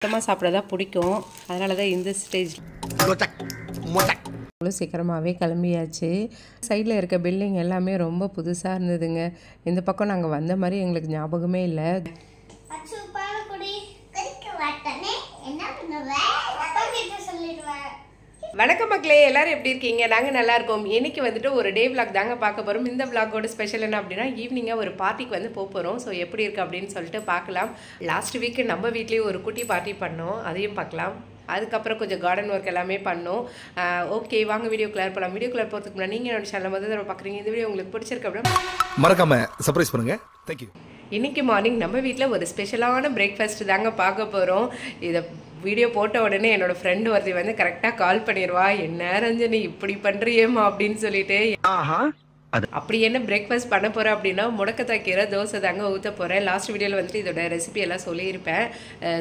மொத்தமாக சாப்பிட தான் பிடிக்கும். அதனால தான் இந்த ஸ்டேஜ் அவ்வளோ சீக்கிரமாகவே கிளம்பியாச்சு. சைடில் இருக்க பில்டிங் எல்லாமே ரொம்ப புதுசாக இருந்ததுங்க. இந்த பக்கம் நாங்கள் வந்த மாதிரி எங்களுக்கு ஞாபகமே இல்லை. வணக்கம் மக்களே, எல்லாரும் எப்படி இருக்கீங்க? நாங்கள் நல்லா இருக்கோம். இன்னைக்கு வந்துட்டு ஒரு டே விளாக் தாங்க பார்க்க போகிறோம். இந்த விளாகோட ஸ்பெஷல் என்ன அப்படின்னா, ஈவினிங்காக ஒரு பார்ட்டிக்கு வந்து போகிறோம். ஸோ எப்படி இருக்குது அப்படின்னு சொல்லிட்டு பார்க்கலாம். லாஸ்ட் வீக் நம்ம வீட்லேயே ஒரு குட்டி பார்ட்டி பண்ணோம், அதையும் பார்க்கலாம். அதுக்கப்புறம் கொஞ்சம் கார்டன் ஒர்க் எல்லாமே பண்ணோம். ஓகே, வாங்க வீடியோ கிளியர் பண்ணலாம். வீடியோ கிளியர் போகிறதுக்கு முன்னாடி நீங்கள் என்னோட சேனல் முதல் தடவை பார்க்குறீங்க, இந்த வீடியோ உங்களுக்கு பிடிச்சிருக்கு அப்படின்னா மறக்காம சர்ப்ரைஸ் பண்ணுங்க. தேங்க்யூ. இன்றைக்கி மார்னிங் நம்ம வீட்டில் ஒரு ஸ்பெஷலான பிரேக்ஃபாஸ்ட் தாங்க பார்க்க போகிறோம். இதை வீடியோ போட்ட உடனே என்னோட ஃப்ரெண்டு ஒருத்தி வந்து கரெக்டாக கால் பண்ணிடுவா, என்ன ரஞ்சனி இப்படி பண்ணுறியேம்மா அப்படின்னு சொல்லிட்டு. அப்படி என்ன பிரேக்ஃபாஸ்ட் பண்ண போகிறேன் அப்படின்னா, முடக்கத்தாய் கீரை தோசை தாங்க ஊற்ற போகிறேன். லாஸ்ட் வீடியோவில் வந்துட்டு இதோட ரெசிபி எல்லாம் சொல்லியிருப்பேன்.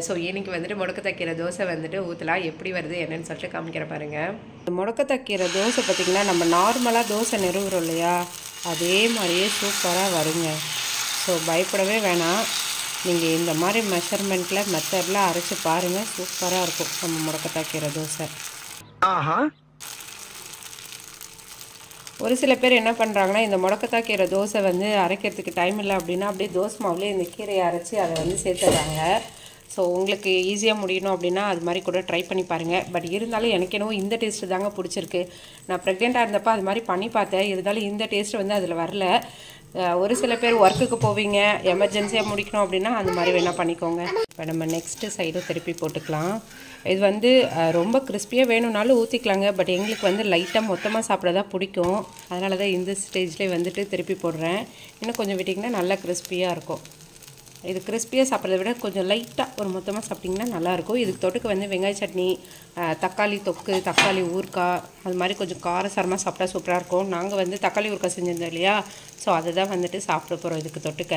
ஸோ இன்னைக்கு வந்துட்டு முடக்கத்தாய் கீரை தோசை வந்துட்டு ஊற்றலாம். எப்படி வருது என்னன்னு சொல்லிட்டு காமிக்கிற பாருங்க. முடக்கத்தாய் கீரை தோசை பார்த்திங்கன்னா, நம்ம நார்மலாக தோசை நிறுவுறோம் இல்லையா, அதே மாதிரியே சூப்பராக வருங்க. ஸோ பயப்படவே வேணாம். நீங்கள் இந்த மாதிரி மெஷர்மெண்ட்டில் மெத்தடில் அரைச்சி பாருங்கள், சூப்பராக இருக்கும் நம்ம முடக்கத்தாய் கீரை தோசை. ஒரு சில பேர் என்ன பண்ணுறாங்கன்னா, இந்த முடக்கத்தாய் கீரை தோசை வந்து அரைக்கிறதுக்கு டைம் இல்லை அப்படின்னா அப்படியே தோசை மாவுலேயே இந்த கீரையை அரைச்சி அதை வந்து சேர்த்துறாங்க. ஸோ உங்களுக்கு ஈஸியாக முடியணும் அப்படின்னா அது மாதிரி கூட ட்ரை பண்ணி பாருங்கள். பட் இருந்தாலும் எனக்கு என்னவோ இந்த டேஸ்ட்டு தாங்க பிடிச்சிருக்கு. நான் ப்ரெக்னெண்ட்டாக இருந்தப்போ அது மாதிரி பண்ணி பார்த்தேன், இருந்தாலும் இந்த டேஸ்ட்டு வந்து அதில் வரல. ஒரு சில பேர் ஒர்க்குக்கு போவீங்க, எமர்ஜென்சியாக முடிக்கணும் அப்படின்னா அந்த மாதிரி வேணால் பண்ணிக்கோங்க. இப்போ நம்ம நெக்ஸ்ட்டு சைடு திருப்பி போட்டுக்கலாம். இது வந்து ரொம்ப கிறிஸ்பியாக வேணும்னாலும் ஊற்றிக்கலாங்க. பட் எங்களுக்கு வந்து லைட்டாக மொத்தமாக சாப்பிட தான் பிடிக்கும். அதனால தான் இந்த ஸ்டேஜ்லேயே வந்துட்டு திருப்பி போடுறேன். இன்னும் கொஞ்சம் விட்டிங்கன்னா நல்லா கிறிஸ்பியாக இருக்கும். இது கிறிஸ்பியாக சாப்பிட்றத விட கொஞ்சம் லைட்டாக ஒரு மொத்தமாக சாப்பிட்டிங்கன்னா நல்லாயிருக்கும். இதுக்கு தொட்டுக்க வந்து வெங்காய சட்னி, தக்காளி தொக்கு, தக்காளி ஊறுக்காய், அது மாதிரி கொஞ்சம் காரசாரமாக சாப்பிட்டா சூப்பராக இருக்கும். நாங்கள் வந்து தக்காளி ஊறுக்காய் செஞ்சிருந்தோம் இல்லையா, ஸோ அதை தான் வந்துட்டு சாப்பிட போகிறோம் இதுக்கு தொட்டுக்க.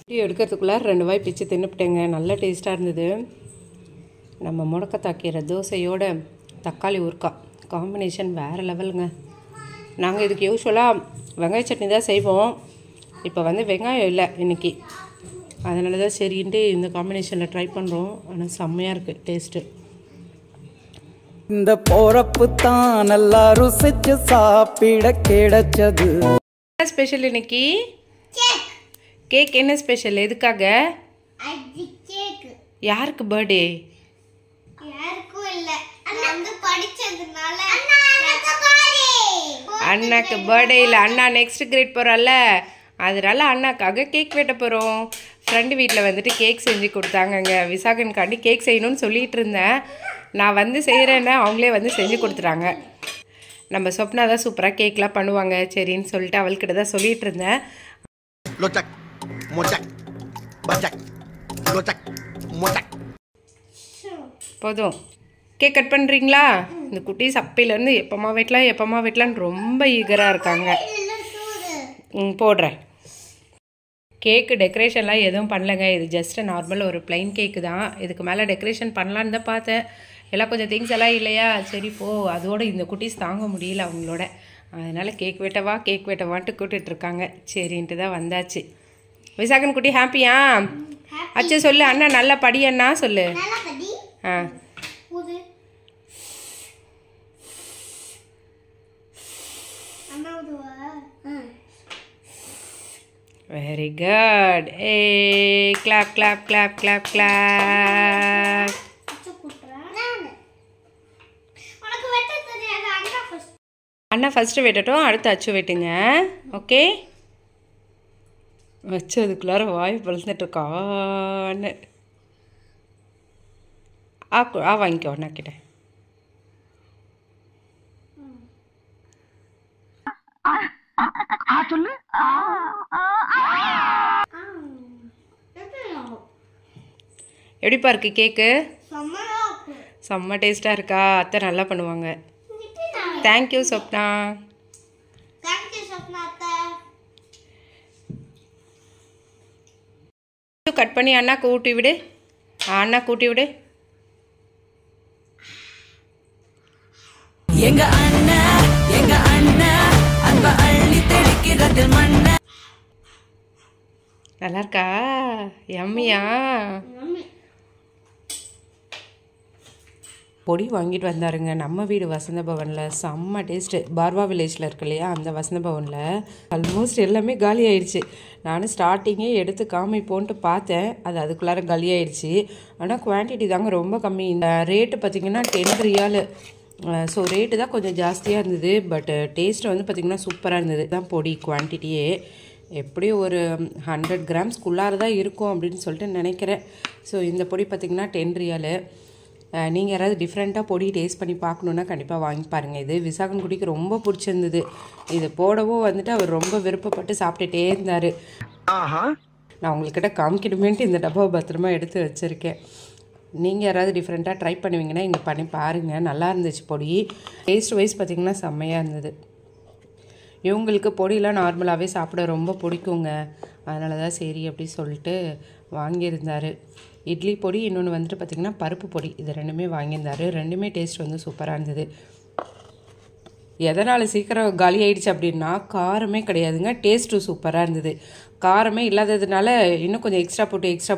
வீடியோ எடுக்கிறதுக்குள்ளே 2 வாய் பிச்சு தின்னுப்பிட்டேங்க. நல்ல டேஸ்ட்டாக இருந்தது. நம்ம முடக்கத்தாய் கீரை தோசையோட தக்காளி ஊறுக்காய் காம்பினேஷன் வேறு லெவலுங்க. நாங்கள் இதுக்கு யூஸ்வலாக வெங்காய சட்னி தான் செய்வோம். இப்போ வந்து வெங்காயம் இல்லை இன்றைக்கி, அதனால தான் சரின்ட்டு இந்த காம்பினேஷனில் ட்ரை பண்ணுறோம். ஆனால் செம்மையாக இருக்குது டேஸ்ட்டு. இந்த போறப்பு தான் நல்லா ருசிச்சு சாப்பிட கிடைச்சது. என்ன ஸ்பெஷல் இன்னைக்கு? கேக். என்ன ஸ்பெஷல்? எதுக்காக? யாருக்கு பர்த்டே? அண்ணாக்கு பர்த்டே இல்லை, அண்ணா நெக்ஸ்ட் கிரேட் போகிறால, அதனால அண்ணாக்காக கேக் வெட்ட போகிறோம். ஃப்ரெண்டு வீட்டில் வந்துட்டு கேக் செஞ்சு கொடுத்தாங்கங்க. விசாகனுக்காண்டி கேக் செய்யணும்னு சொல்லிகிட்டு இருந்தேன். நான் வந்து செய்கிறேன்னா அவங்களே வந்து செஞ்சு கொடுத்துட்டாங்க. நம்ம சொப்னா தான் சூப்பராக கேக்லாம் பண்ணுவாங்க, சரின்னு சொல்லிட்டு அவள்கிட்ட தான் சொல்லிகிட்டு இருந்தேன். போதும், கேக் கட் பண்ணுறீங்களா? இந்த குட்டி சப்பையிலேருந்து எப்பமா வெட்டலான்னு ரொம்ப ஈகராக இருக்காங்க. போடுறேன். கேக்கு டெக்கரேஷன்லாம் எதுவும் பண்ணலைங்க. இது ஜஸ்ட் நார்மல் ஒரு ப்ளைன் கேக்கு தான். இதுக்கு மேலே டெக்கரேஷன் பண்ணலான்னு தான் பார்த்தேன். எல்லாம் கொஞ்சம் திங்ஸ் எல்லாம் இல்லையா, சரி போ, அதோட இந்த குட்டீஸ் தாங்க முடியல அவங்களோட. அதனால் கேக் வெட்டவான்ட்டு கூப்பிட்டுட்ருக்காங்க. சரின்ட்டு தான் வந்தாச்சு. விசாகன் குட்டி ஹாப்பியா? அச்சா சொல்லு, அண்ணா நல்லா படி அண்ணா சொல்லு. ஆ வெரி குட். ஏ clap clap clap clap clap. அண்ணா ஃபஸ்ட்டு வெட்டட்டும், அடுத்து அச்சு வெட்டுங்க. ஓகே, வச்சு அதுக்குள்ளார வாய் பழுந்துட்டுருக்கான்னு வாங்கிக்கோ அண்ணா கிட்ட. சொல்லு. எப்படிப்பா இருக்கு கேக்கு? செம்ம டேஸ்ட்டாக இருக்கா? அத்தை நல்லா பண்ணுவாங்க. தேங்க்யூ சொப்னா. கட் பண்ணி அண்ணாக்கு ஊட்டி விடு. அண்ணா கூட்டி விடு. எங்க அண்ணா அன்ப அள்ளி தெளிக்கிறது மண்ண. நல்லா இருக்கா? யம்மியா? பொடி வாங்கிட்டு வந்தாருங்க நம்ம வீடு வசந்த பவனில். செம்ம டேஸ்ட்டு. பார்வா வில்லேஜில் இருக்கு இல்லையா, அந்த வசந்த பவனில் ஆல்மோஸ்ட் எல்லாமே காலி ஆயிடுச்சு. நானும் ஸ்டார்டிங்கே எடுத்து காமிப்போன்ட்டு பார்த்தேன், அது அதுக்குள்ளார காலி ஆயிடுச்சு. ஆனால் குவான்டிட்டி தாங்க ரொம்ப கம்மி. இந்த ரேட்டு பார்த்திங்கன்னா 10 ரியால். ஸோ ரேட்டு தான் கொஞ்சம் ஜாஸ்தியாக இருந்தது, பட் டேஸ்ட்டு வந்து பார்த்திங்கன்னா சூப்பராக இருந்தது. தான் பொடி குவான்டிட்டியே எப்படியும் ஒரு 100 கிராம்ஸ்க்குள்ளார தான் இருக்கும் அப்படின்னு சொல்லிட்டு நினைக்கிறேன். ஸோ இந்த பொடி பார்த்திங்கன்னா 10 ரியால். நீங்கள் யாராவது டிஃப்ரெண்ட்டாக பொடி டேஸ்ட் பண்ணி பார்க்கணுன்னா கண்டிப்பாக வாங்கி பாருங்கள். இது விசாகன் குட்டிக்கு ரொம்ப பிடிச்சிருந்தது. இது போடவும் வந்துட்டு அவர் ரொம்ப விருப்பப்பட்டு சாப்பிட்டுட்டே இருந்தார். நான் உங்கள்கிட்ட காமிக்கணுமேன்ட்டு இந்த டப்பாவை பத்திரமா எடுத்து வச்சுருக்கேன். நீங்கள் யாராவது டிஃப்ரெண்ட்டாக ட்ரை பண்ணுவீங்கன்னா இங்கே பண்ணி பாருங்கள். நல்லா இருந்துச்சு பொடி. டேஸ்ட் வைஸ் பார்த்திங்கன்னா செம்மையாக இருந்தது. இவங்களுக்கு பொடியெலாம் நார்மலாகவே சாப்பிட ரொம்ப பிடிக்குங்க. அதனால தான் சரி அப்படி சொல்லிட்டு வாங்கியிருந்தார். இட்லி பொடி, இன்னொன்று வந்துட்டு பார்த்திங்கன்னா பருப்பு பொடி, இது ரெண்டுமே வாங்கியிருந்தார். ரெண்டுமே டேஸ்ட் வந்து சூப்பராக இருந்தது. எதனால் சீக்கிரம் காலி ஆயிடுச்சு அப்படின்னா காரமே கிடையாதுங்க, டேஸ்ட்டும் சூப்பராக இருந்தது. காரமே இல்லாததுனால இன்னும் கொஞ்சம் எக்ஸ்ட்ரா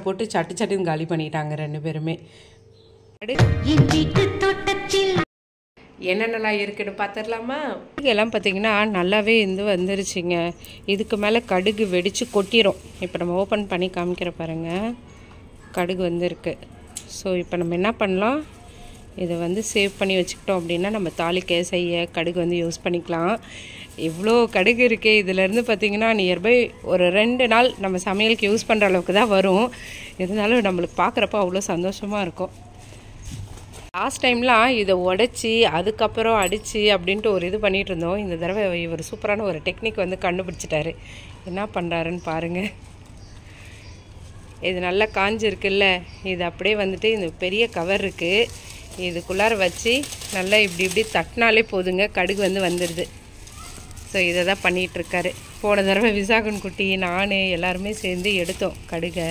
போட்டு சட்டுன்னு காலி பண்ணிட்டாங்க 2 பேருமே. என்னென்னலாம் இருக்குன்னு பார்த்துடலாமா? எல்லாம் பார்த்திங்கன்னா நல்லாவே வந்துருச்சுங்க. இதுக்கு மேலே கடுகு வெடித்து கொட்டிடும். இப்போ நம்ம ஓப்பன் பண்ணி காமிக்கிற பாருங்கள், கடுகு வந்துருக்கு. ஸோ இப்போ நம்ம என்ன பண்ணலாம், இதை வந்து சேவ் பண்ணி வச்சுக்கிட்டோம் அப்படின்னா நம்ம தாளிக்க செய்ய கடுகு வந்து யூஸ் பண்ணிக்கலாம். இவ்வளோ கடுகு இருக்கே, இதிலேருந்து பார்த்திங்கன்னா நியர்பை ஒரு 2 நாள் நம்ம சமையலுக்கு யூஸ் பண்ணுற அளவுக்கு தான் வரும். இருந்தாலும் நம்மளுக்கு பார்க்குறப்ப அவ்வளோ சந்தோஷமாக இருக்கும். லாஸ்ட் டைம்லாம் இதை உடச்சி அதுக்கப்புறம் அடித்து அப்படின்ட்டு ஒரு இது பண்ணிகிட்டு இருந்தோம். இந்த தடவை இவர் சூப்பரான ஒரு டெக்னிக் வந்து கண்டுபிடிச்சிட்டாரு. என்ன பண்ணுறாருன்னு பாருங்கள். இது நல்லா காஞ்சிருக்குல்ல, இது அப்படியே வந்துட்டு இந்த பெரிய கவர் இருக்குது, இதுக்குள்ளார வச்சு நல்லா இப்படி தட்டினாலே போதுங்க, கடுகு வந்துடுது. ஸோ இதை தான் பண்ணிகிட்ருக்காரு. போன தடவை விசாகன் குட்டி நான் எல்லாருமே சேர்ந்து எடுத்தோம் கடுகை.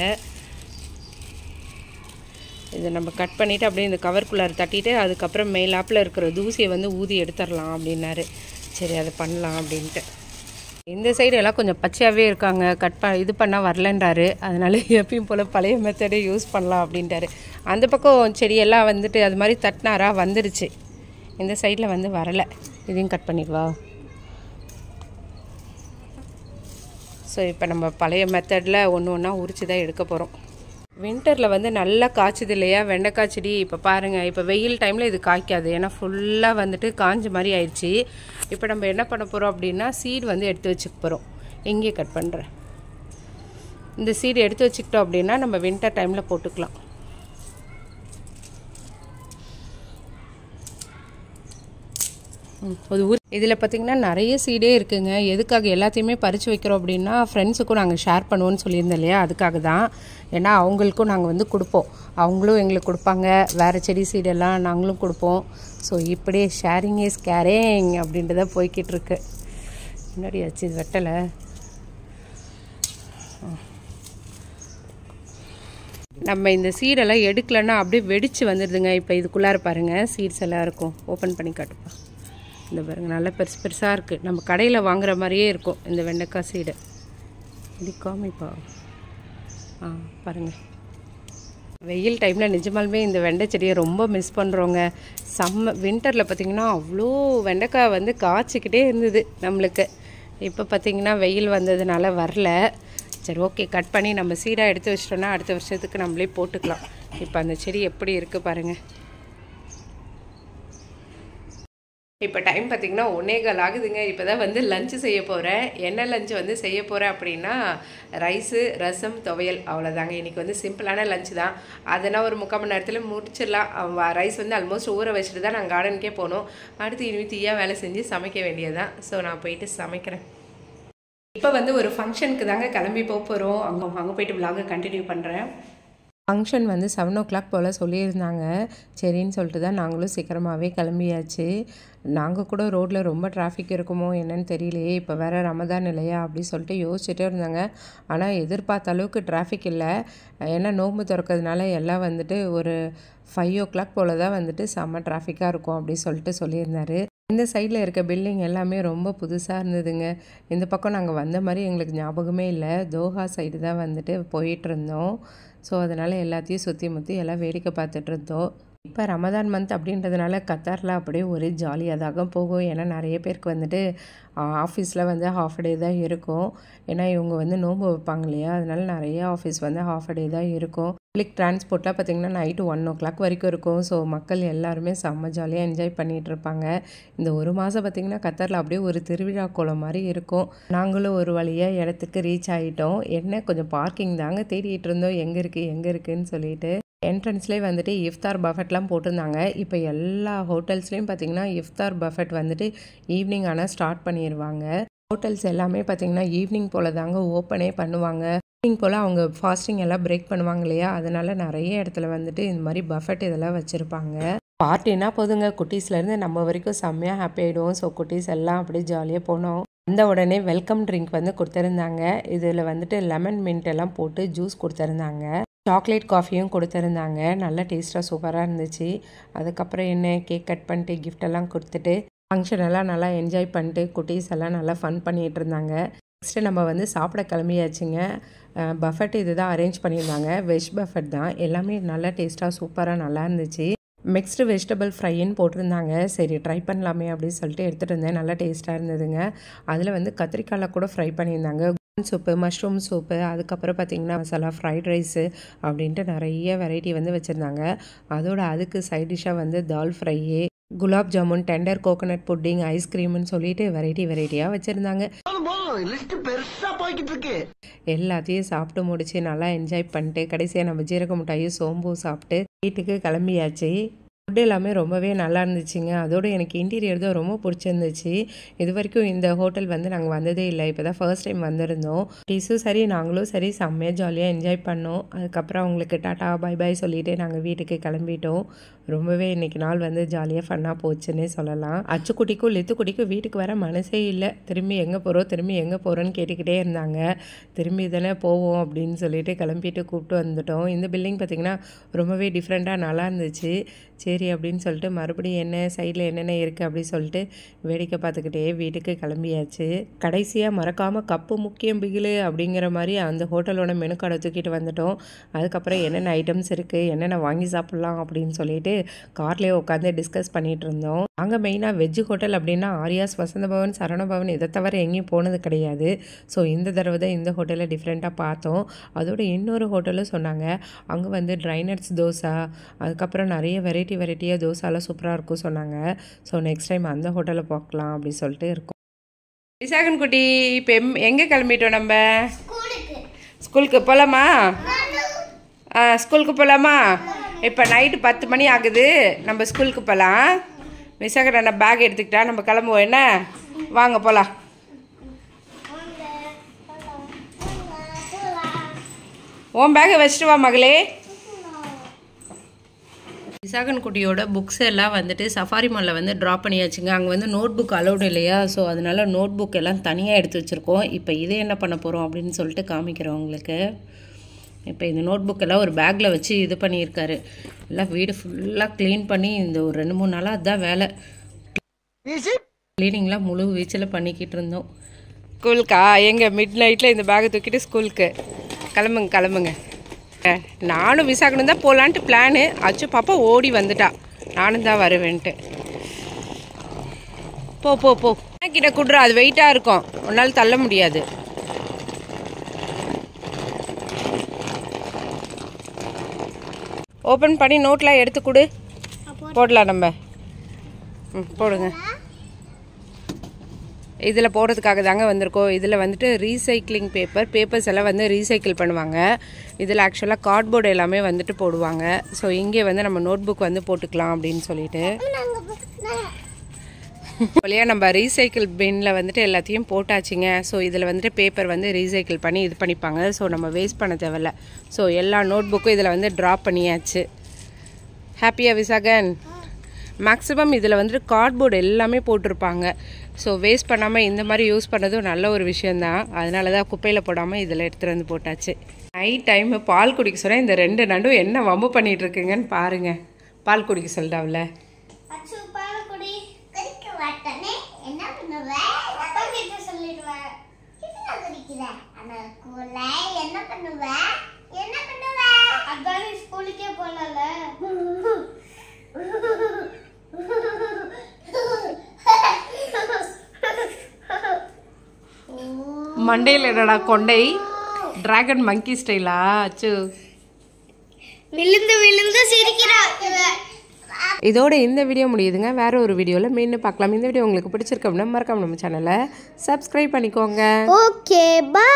இதை நம்ம கட் பண்ணிவிட்டு அப்படியே இந்த கவருக்குள்ளார தட்டிட்டு அதுக்கப்புறம் மேலாப்பில் இருக்கிற தூசியை வந்து ஊதி எடுத்துடலாம் அப்படின்னாரு. சரி அதை பண்ணலாம் அப்படின்ட்டு. இந்த சைடு எல்லாம் கொஞ்சம் பச்சையாகவே இருக்காங்க, இது பண்ணால் வரலன்றாரு. அதனால எப்பயும் போல் பழைய மெத்தடே யூஸ் பண்ணலாம் அப்படின்ட்டாரு. அந்த பக்கம் செடியெல்லாம் வந்துட்டு அது மாதிரி தட்டினாரா வந்துடுச்சு. இந்த சைடில் வந்து வரலை. இதையும் கட் பண்ணிடுவா. ஸோ இப்போ நம்ம பழைய மெத்தடில் ஒன்று ஒன்றா உரிச்சு தான் எடுக்க போகிறோம். வின்டரில் வந்து நல்லா காய்ச்சுது இல்லையா வெண்டைக்காய் செடி. இப்போ பாருங்கள், இப்போ வெயில் டைமில் இது காய்க்காது, ஏன்னா ஃபுல்லாக வந்துட்டு காஞ்ச மாதிரி ஆயிடுச்சு. இப்போ நம்ம என்ன பண்ண போகிறோம் அப்படின்னா சீடு வந்து எடுத்து வச்சுக்க போகிறோம். இங்கே கட் பண்ணுறேன். இந்த சீடு எடுத்து வச்சுக்கிட்டோம் அப்படின்னா நம்ம வின்டர் டைமில் போட்டுக்கலாம். இதில் பார்த்திங்கன்னா நிறைய சீடே இருக்குங்க. எதுக்காக எல்லாத்தையுமே பறித்து வைக்கிறோம் அப்படின்னா ஃப்ரெண்ட்ஸுக்கும் நாங்கள் ஷேர் பண்ணுவோன்னு சொல்லியிருந்தோம் இல்லையா, அதுக்காக தான். ஏன்னா அவங்களுக்கும் நாங்கள் வந்து கொடுப்போம், அவங்களும் எங்களுக்கு கொடுப்பாங்க. வேறு செடி சீடெல்லாம் நாங்களும் கொடுப்போம். ஸோ இப்படியே ஷேரிங் இஸ் கேரிங் அப்படின்ட்டு தான் போய்கிட்டு இருக்கு. முன்னாடி ஆச்சு இது வெட்டலை. நம்ம இந்த சீடெல்லாம் எடுக்கலைன்னா அப்படியே வெடித்து வந்துடுதுங்க. இப்போ இதுக்குள்ளார பாருங்கள் சீட்ஸ் எல்லாம் இருக்கும். ஓப்பன் பண்ணி காட்டுப்பா. இந்த பாருங்கள் நல்லா பெருசாக இருக்குது. நம்ம கடையில் வாங்குற மாதிரியே இருக்கும் இந்த வெண்டைக்காய் சீடு. இது காமிப்பா. பாருங்கள், வெயில் டைமில் நிஜமாலுமே இந்த வெண்டை செடியை ரொம்ப மிஸ் பண்ணுறோங்க. வின்டரில் பார்த்திங்கன்னா அவ்வளோ வெண்டைக்காய் வந்து காய்ச்சிக்கிட்டே இருந்தது நம்மளுக்கு. இப்போ பார்த்திங்கன்னா வெயில் வந்ததுனால வரல. சரி ஓகே, கட் பண்ணி நம்ம சீடாக எடுத்து வச்சிட்டோன்னா அடுத்த வருஷத்துக்கு நம்மளே போட்டுக்கலாம். இப்போ அந்த செடி எப்படி இருக்குது பாருங்கள். இப்போ டைம் பார்த்திங்கன்னா 1:15 ஆகுதுங்க. இப்போ தான் வந்து லஞ்சு செய்ய போகிறேன். என்ன லஞ்சு வந்து செய்ய போகிறேன் அப்படின்னா ரைஸு, ரசம், துவையல், அவ்வளோதாங்க. இன்றைக்கி வந்து சிம்பிளான லஞ்சு தான். அதெல்லாம் ஒரு 3/4 மணி நேரத்தில் முடிச்சிடலாம். ரைஸ் வந்து ஆல்மோஸ்ட் ஊற வச்சுட்டு தான் நான் கார்டனுக்கே போகணும். அடுத்து இனிமேல் தீயாக வேலை செஞ்சு சமைக்க வேண்டியதுதான். ஸோ நான் போயிட்டு சமைக்கிறேன். இப்போ வந்து ஒரு ஃபங்க்ஷனுக்கு தாங்க கிளம்பி போகிறோம். அங்கே போயிட்டு விலாகை கண்டினியூ பண்ணுறேன். ஃபங்க்ஷன் வந்து 7 o'clock போல் சொல்லியிருந்தாங்க. சரின்னு சொல்லிட்டு தான் நாங்களும் சீக்கிரமாகவே கிளம்பியாச்சு. நாங்கள் கூட ரோட்டில் ரொம்ப டிராஃபிக் இருக்குமோ என்னன்னு தெரியலையே, இப்போ வேறு ரமதான் இல்லையா அப்படி சொல்லிட்டு யோசிச்சுட்டே இருந்தாங்க. ஆனால் எதிர்பார்த்த அளவுக்கு டிராஃபிக் இல்லை. ஏன்னா நோம்பு திறக்கிறதுனால எல்லாம் வந்துட்டு ஒரு 5 o'clock போல் தான் வந்துட்டு செம்ம டிராஃபிக்காக இருக்கும் அப்படி சொல்லிட்டு சொல்லியிருந்தாரு. இந்த சைடில் இருக்க பில்டிங் எல்லாமே ரொம்ப புதுசாக இருந்ததுங்க. இந்த பக்கம் நாங்கள் வந்த மாதிரி எங்களுக்கு ஞாபகமே இல்லை. தோஹா சைடு தான் வந்துட்டு போயிட்டு இருந்தோம். ஸோ அதனால் எல்லாத்தையும் சுற்றி முற்றி எல்லாம் வேடிக்கை பார்த்துட்டு இருந்தோம். இப்போ ரமதான் மந்த் அப்படின்றதுனால கத்தாரில் அப்படியே ஒரே ஜாலியாக தான் போகும். ஏன்னா நிறைய பேருக்கு வந்துட்டு ஆஃபீஸில் வந்து ஹாஃப் டே தான் இருக்கும். ஏன்னா இவங்க வந்து நோன்பு வைப்பாங்க இல்லையா, அதனால நிறைய ஆஃபீஸ் வந்து ஹாஃப் டே தான் இருக்கும். பப்ளிக் டிரான்ஸ்போர்ட்லாம் பார்த்திங்கன்னா நைட்டு 1 o'clock வரைக்கும் இருக்கும். ஸோ மக்கள் எல்லாருமே செம்ம ஜாலியாக என்ஜாய் பண்ணிகிட்டு இருப்பாங்க. இந்த ஒரு மாதம் பார்த்திங்கன்னா கத்தாரில் அப்படியே ஒரு திருவிழா கோலம் மாதிரி இருக்கும். நாங்களும் ஒரு வழியாக இடத்துக்கு ரீச் ஆகிட்டோம். என்ன கொஞ்சம் பார்க்கிங் தாங்க தேடிட்டு இருந்தோம், எங்கே இருக்குதுன்னு சொல்லிட்டு. என்ட்ரன்ஸ்லேயே வந்துட்டு இஃப்தார் பஃபெட்லாம் போட்டிருந்தாங்க. இப்போ எல்லா ஹோட்டல்ஸ்லேயும் பார்த்திங்கன்னா இஃப்தார் பஃபெட் வந்துட்டு ஈவினிங் ஆனால் ஸ்டார்ட் பண்ணிடுவாங்க. ஹோட்டல்ஸ் எல்லாமே பார்த்திங்கன்னா ஈவினிங் போல் தாங்க ஓப்பனே பண்ணுவாங்க. ஈவினிங் போல் அவங்க ஃபாஸ்டிங் எல்லாம் பிரேக் பண்ணுவாங்க இல்லையா, அதனால் நிறைய இடத்துல வந்துட்டு இந்த மாதிரி பஃபெட் இதெல்லாம் வச்சுருப்பாங்க. பார்ட்டினா போதுங்க, குட்டீஸ்லேருந்து நம்ம வரைக்கும் செம்மையாக ஹாப்பி ஆகிடுவோம். ஸோ குட்டீஸ் எல்லாம் அப்படியே ஜாலியாக போனோம். அந்த உடனே வெல்கம் ட்ரிங்க் வந்து கொடுத்துருந்தாங்க. இதில் வந்துட்டு லெமன் மின்ட் எல்லாம் போட்டு ஜூஸ் கொடுத்துருந்தாங்க. சாக்லேட் காஃபியும் கொடுத்துருந்தாங்க. நல்லா டேஸ்ட்டாக சூப்பராக இருந்துச்சு. அதுக்கப்புறம் என்ன கேக் கட் பண்ணிட்டு கிஃப்டெல்லாம் கொடுத்துட்டு ஃபங்க்ஷன் எல்லாம் நல்லா என்ஜாய் பண்ணிட்டு குட்டீஸ் எல்லாம் நல்லா ஃபன் பண்ணிகிட்டு இருந்தாங்க. நெக்ஸ்ட்டு நம்ம வந்து சாப்பிட கிளம்பியாச்சுங்க. பஃபெட் இது தான் அரேஞ்ச் பண்ணியிருந்தாங்க. வெஜ் பஃபெட் தான். எல்லாமே நல்லா டேஸ்ட்டாக சூப்பராக நல்லா இருந்துச்சு. மிக்ஸ்டு வெஜிடபிள் ஃப்ரைன்னு போட்டிருந்தாங்க. சரி ட்ரை பண்ணலாமே அப்படின்னு சொல்லிட்டு எடுத்துகிட்டு இருந்தேன். நல்லா டேஸ்ட்டாக இருந்ததுங்க. அதில் வந்து கத்திரிக்காயில் கூட ஃப்ரை பண்ணியிருந்தாங்க. சூப்பு, மஷ்ரூம் சூப்பு, அதுக்கப்புறம் பார்த்திங்கன்னா மசாலா ஃப்ரைட் ரைஸு அப்படின்ட்டு நிறைய வெரைட்டி வந்து வச்சுருந்தாங்க. அதோட அதுக்கு சைட் டிஷ்ஷாக வந்து dal fry, gulab jamun, tender coconut pudding, ஐஸ்கிரீம்னு சொல்லிட்டு வெரைட்டியாக வச்சுருந்தாங்க. எல்லாத்தையும் சாப்பிட்டு முடிச்சு நல்லா என்ஜாய் பண்ணிட்டு கடைசியாக நம்ம ஜீரக மிட்டாயும் சோம்பும் சாப்பிட்டு வீட்டுக்கு கிளம்பியாச்சு. ஃபுட் எல்லாமே ரொம்பவே நல்லா இருந்துச்சுங்க. அதோடு எனக்கு இன்டீரியர் தான் ரொம்ப பிடிச்சிருந்துச்சு. இது வரைக்கும் இந்த ஹோட்டல் வந்து நாங்கள் வந்ததே இல்லை. இப்போ தான் ஃபர்ஸ்ட் டைம் வந்திருந்தோம். டீஸும் சரி நாங்களும் சரி செம்மையாக ஜாலியாக என்ஜாய் பண்ணோம். அதுக்கப்புறம் அவங்களுக்கு டாட்டா பாய் பாய் சொல்லிவிட்டு நாங்கள் வீட்டுக்கு கிளம்பிட்டோம். ரொம்பவே இன்றைக்கி நாள் வந்து ஜாலியாக ஃபன்னாக போச்சுன்னே சொல்லலாம். அச்சுக்குட்டிக்கும் லித்துக்குட்டிக்கும் வீட்டுக்கு வர மனசே இல்லை. திரும்பி எங்கே போகிறோன்னு கேட்டுக்கிட்டே இருந்தாங்க. திரும்பி தானே போவோம் அப்படின்னு சொல்லிட்டு கிளம்பிட்டு கூப்பிட்டு வந்துட்டோம். இந்த பில்டிங் பார்த்திங்கன்னா ரொம்பவே டிஃப்ரெண்ட்டாக நல்லா இருந்துச்சு. சரி அப்படின்னு சொல்லிட்டு மறுபடியும் என்ன சைடில் என்னென்ன இருக்குது அப்படின்னு சொல்லிட்டு வேடிக்கை பார்த்துக்கிட்டே வீட்டுக்கு கிளம்பியாச்சு. கடைசியாக மறக்காமல் கப்பு முக்கியம் பிகிலு அப்படிங்கிற மாதிரி அந்த ஹோட்டலோட மெனு கார்டை தூக்கிட்டு வந்துட்டோம். அதுக்கப்புறம் என்னென்ன ஐட்டம்ஸ் இருக்குது, என்னென்ன வாங்கி சாப்பிட்லாம் அப்படின்னு சொல்லிட்டு கார்லேயே உட்காந்து டிஸ்கஸ் பண்ணிகிட்டு இருந்தோம். நாங்கள் மெயினாக வெஜ்ஜு ஹோட்டல் அப்படின்னா ஆரியாஸ், வசந்த பவன், சரவண பவன் இதை தவிர எங்கேயும் போனது கிடையாது. ஸோ இந்த தடவை தான் இந்த ஹோட்டலில் டிஃப்ரெண்ட்டாக பார்த்தோம். அதோட இன்னொரு ஹோட்டலும் சொன்னாங்க. அங்கே வந்து ட்ரைனட்ஸ் தோசை, அதுக்கப்புறம் நிறைய வெரைட்டியாக தோசாலாம் சூப்பராக இருக்கும் சொன்னாங்க. ஸோ நெக்ஸ்ட் டைம் அந்த ஹோட்டலில் பார்க்கலாம் அப்படின்னு சொல்லிட்டு இருக்கோம். விசாகன் குட்டி இப்போ எங்கே கிளம்பிட்டோம்? நம்ம ஸ்கூலுக்கு போகலாமா? ஸ்கூலுக்கு போகலாமா? இப்போ நைட்டு 10 மணி ஆகுது. நம்ம ஸ்கூலுக்கு போகலாம். விசாகன் அண்ணா பேக் எடுத்துக்கிட்டா நம்ம கிளம்புவோம். என்ன வாங்க போகலாம். உன் பேக்கை வச்சுட்டு வா மகளே. விசாகன் குட்டியோட புக்ஸ் எல்லாம் வந்துட்டு சஃபாரி மாலில் வந்து ட்ராப் பண்ணியாச்சுங்க. அங்கே வந்து நோட் புக் அலௌடு இல்லையா, ஸோ அதனால நோட் புக் எல்லாம் தனியாக எடுத்து வச்சுருக்கோம். இப்போ இதை என்ன பண்ண போகிறோம் அப்படின்னு சொல்லிட்டு காமிக்கிறோம் உங்களுக்கு. இப்போ இந்த நோட் புக் எல்லாம் ஒரு பேக்கில் வச்சு இது பண்ணியிருக்காரு. எல்லாம் வீடு ஃபுல்லாக க்ளீன் பண்ணி இந்த ஒரு 2-3 நாளாக அதுதான் வேலை. க்ளீனிங்லாம் முழு வீச்சில் பண்ணிக்கிட்டு இருந்தோம். ஸ்கூலுக்கா? எங்கள் மிட் நைட்டில் இந்த பேக்கை தூக்கிட்டு ஸ்கூலுக்கு கிளம்புங்க. நானும் விசாகனும் தான் போகலான்ட்டு பிளானு. அச்சு பாப்பா ஓடி வந்துட்டா, நானும் தான் வருவேன்ட்டு. போ கிட்ட குடுறா, அது வெயிட்டாக இருக்கும், உன்னால் தள்ள முடியாது. ஓப்பன் பண்ணி நோட்லாம் எடுத்து கொடு, போடலாம் நம்ம. போடுங்க. இதில் போடுறதுக்காக தாங்க வந்திருக்கோம். இதில் வந்துட்டு ரீசைக்ளிங் பேப்பர்ஸ் எல்லாம் வந்து ரீசைக்கிள் பண்ணுவாங்க. இதில் ஆக்சுவலாக கார்ட்போர்டு எல்லாமே வந்துட்டு போடுவாங்க. ஸோ இங்கே வந்து நம்ம நோட் புக் வந்து போட்டுக்கலாம் அப்படின்னு சொல்லிட்டு வழியா நம்ம ரீசைக்கிள் பின்னில் வந்துட்டு எல்லாத்தையும் போட்டாச்சுங்க. ஸோ இதில் வந்துட்டு பேப்பர் வந்து ரீசைக்கிள் பண்ணி இது பண்ணிப்பாங்க. ஸோ நம்ம வேஸ்ட் பண்ண தேவையில்ல. ஸோ எல்லா நோட் புக்கும் இதில் வந்து ட்ராப் பண்ணியாச்சு. ஹாப்பியா விசாகன்? மேக்ஸிமம் இதில் வந்துட்டு கார்ட்போர்டு எல்லாமே போட்டிருப்பாங்க. ஸோ வேஸ்ட் பண்ணாமல் இந்த மாதிரி யூஸ் பண்ணுறதும் நல்ல ஒரு விஷயந்தான். அதனால தான் குப்பையில் போடாமல் இதில் எடுத்துகிட்டு வந்து போட்டாச்சு. நைட் டைமு பால் குடிக்க சொன்னால் இந்த 2 நண்டும் என்ன வம்பு பண்ணிகிட்டு இருக்குங்கன்னு பாருங்கள். பால் குடிக்க சொல்லிட்டாவில். பண்ணுவ? அப்பா கிட்ட சொல்லிடுவேன். கிட்ட குடிக்கிற. ஆனா ஸ்கூல்ல என்ன பண்ணுவ? என்ன பண்ணுவ? அதான் ஸ்கூலுக்கே போகல. மண்டையில் என்னடா கொண்டை டிராகன் மங்கி ஸ்டைலா அச்சு விழுந்து விழுந்து சிரிக்கிறா. இதோட இந்த வீடியோ முடியுதுங்க. வேற ஒரு வீடியோவில் மீண்டும் பார்க்கலாம். இந்த வீடியோ உங்களுக்கு பிடிச்சிருக்கு அப்படின்னா மறக்காம நம்ம சேனலை சப்ஸ்கிரைப் பண்ணிக்கோங்க. Okay, by.